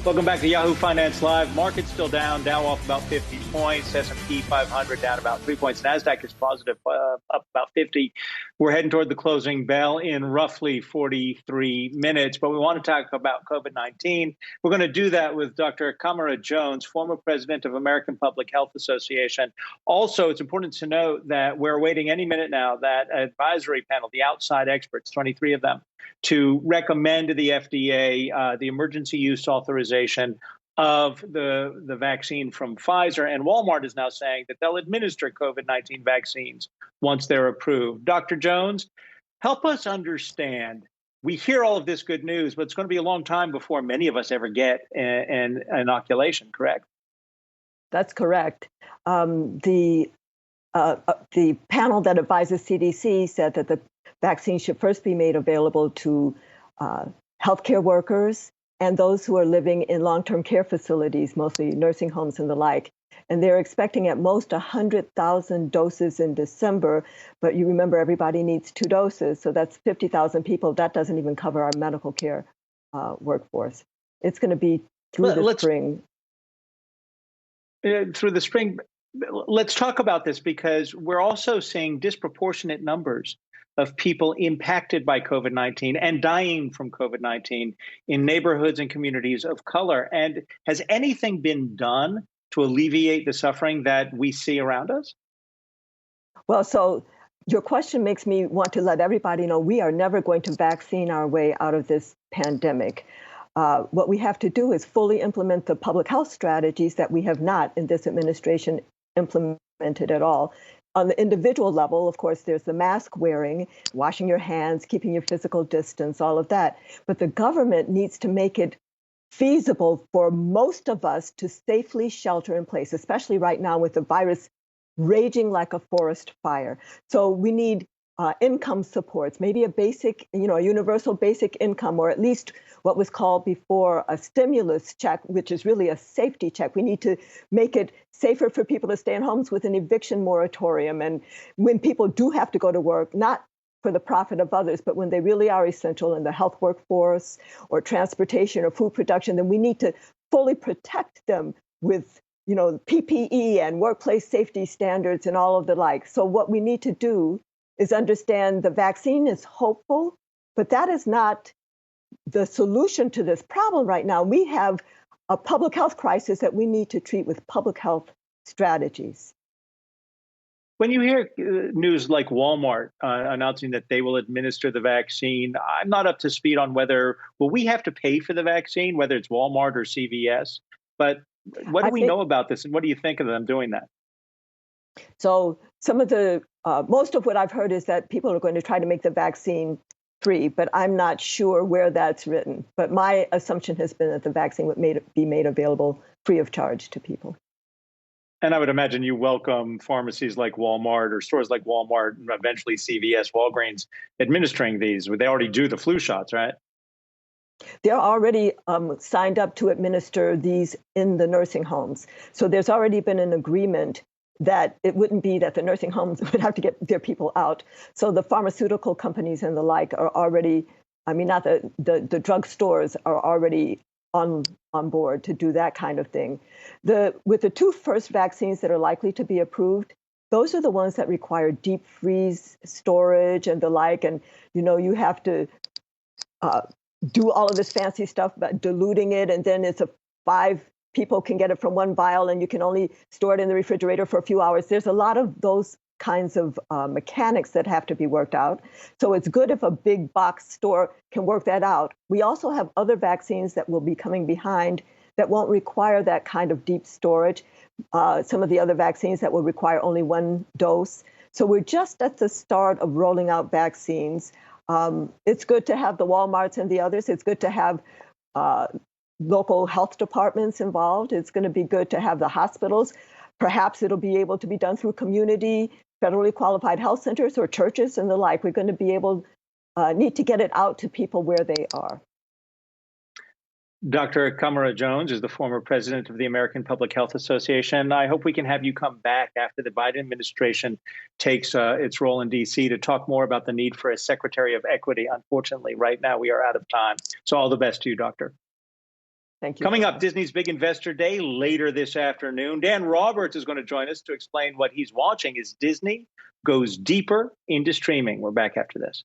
Welcome back to Yahoo Finance Live. Market's still down, Dow off about 50 points, S&P 500 down about 3 points. NASDAQ is positive, up about 50. We're heading toward the closing bell in roughly 43 minutes, but we want to talk about COVID-19. We're going to do that with Dr. Camara Jones, former president of American Public Health Association. Also, it's important to note that we're waiting any minute now that advisory panel, the outside experts, 23 of them, to recommend to the FDA the emergency use authorization of the vaccine from Pfizer. And Walmart is now saying that they'll administer COVID-19 vaccines once they're approved. Dr. Jones, help us understand. We hear all of this good news, but it's going to be a long time before many of us ever get an inoculation, correct? That's correct. The panel that advises CDC said that the vaccine should first be made available to healthcare workers and those who are living in long-term care facilities, mostly nursing homes and the like. And they're expecting at most 100,000 doses in December. But you remember, everybody needs 2 doses. So that's 50,000 people. That doesn't even cover our medical care workforce. It's going to be through the spring. Through the spring. Let's talk about this, because we're also seeing disproportionate numbers of people impacted by COVID-19 and dying from COVID-19 in neighborhoods and communities of color. And has anything been done to alleviate the suffering that we see around us? Well, so your question makes me want to let everybody know we are never going to vaccine our way out of this pandemic. What we have to do is fully implement the public health strategies that we have not in this administration implemented at all. On the individual level, of course, there's the mask wearing, washing your hands, keeping your physical distance, all of that. But the government needs to make it feasible for most of us to safely shelter in place, especially right now with the virus raging like a forest fire. So we need income supports, maybe a basic, a universal basic income, or at least what was called before a stimulus check, which is really a safety check. We need to make it safer for people to stay in homes with an eviction moratorium. And when people do have to go to work, not for the profit of others, but when they really are essential in the health workforce or transportation or food production, then we need to fully protect them with PPE and workplace safety standards and all of the like. So what we need to do is understand the vaccine is hopeful, but that is not the solution to this problem right now. We have a public health crisis that we need to treat with public health strategies. When you hear news like Walmart announcing that they will administer the vaccine, I'm not up to speed on will we have to pay for the vaccine, whether it's Walmart or CVS. But what do we know about this, and what do you think of them doing that? So some of the most of what I've heard is that people are going to try to make the vaccine free, but I'm not sure where that's written. But my assumption has been that the vaccine would be made available free of charge to people. And I would imagine you welcome pharmacies like Walmart or stores like Walmart and eventually CVS, Walgreens administering these. They already do the flu shots, right? They're already signed up to administer these in the nursing homes. So there's already been an agreement that it wouldn't be that the nursing homes would have to get their people out. So the pharmaceutical companies and the like are already, not the drug stores are already on board to do that kind of thing. With the 2 first vaccines that are likely to be approved, those are the ones that require deep freeze storage and the like. And, you have to do all of this fancy stuff about diluting it. And then it's 5 people can get it from 1 vial, and you can only store it in the refrigerator for a few hours. There's a lot of those kinds of mechanics that have to be worked out. So it's good if a big box store can work that out. We also have other vaccines that will be coming behind that won't require that kind of deep storage. Some of the other vaccines that will require only 1 dose. So we're just at the start of rolling out vaccines. It's good to have the Walmarts and the others. It's good to have local health departments involved. It's going to be good to have the hospitals. Perhaps it'll be able to be done through community, federally qualified health centers or churches and the like. We're going to be need to get it out to people where they are. Dr. Camara Jones is the former president of the American Public Health Association. I hope we can have you come back after the Biden administration takes its role in D.C. to talk more about the need for a Secretary of Equity. Unfortunately, right now we are out of time. So all the best to you, Doctor. Thank you. Coming up, Disney's big investor day later this afternoon. Dan Roberts is going to join us to explain what he's watching as Disney goes deeper into streaming. We're back after this.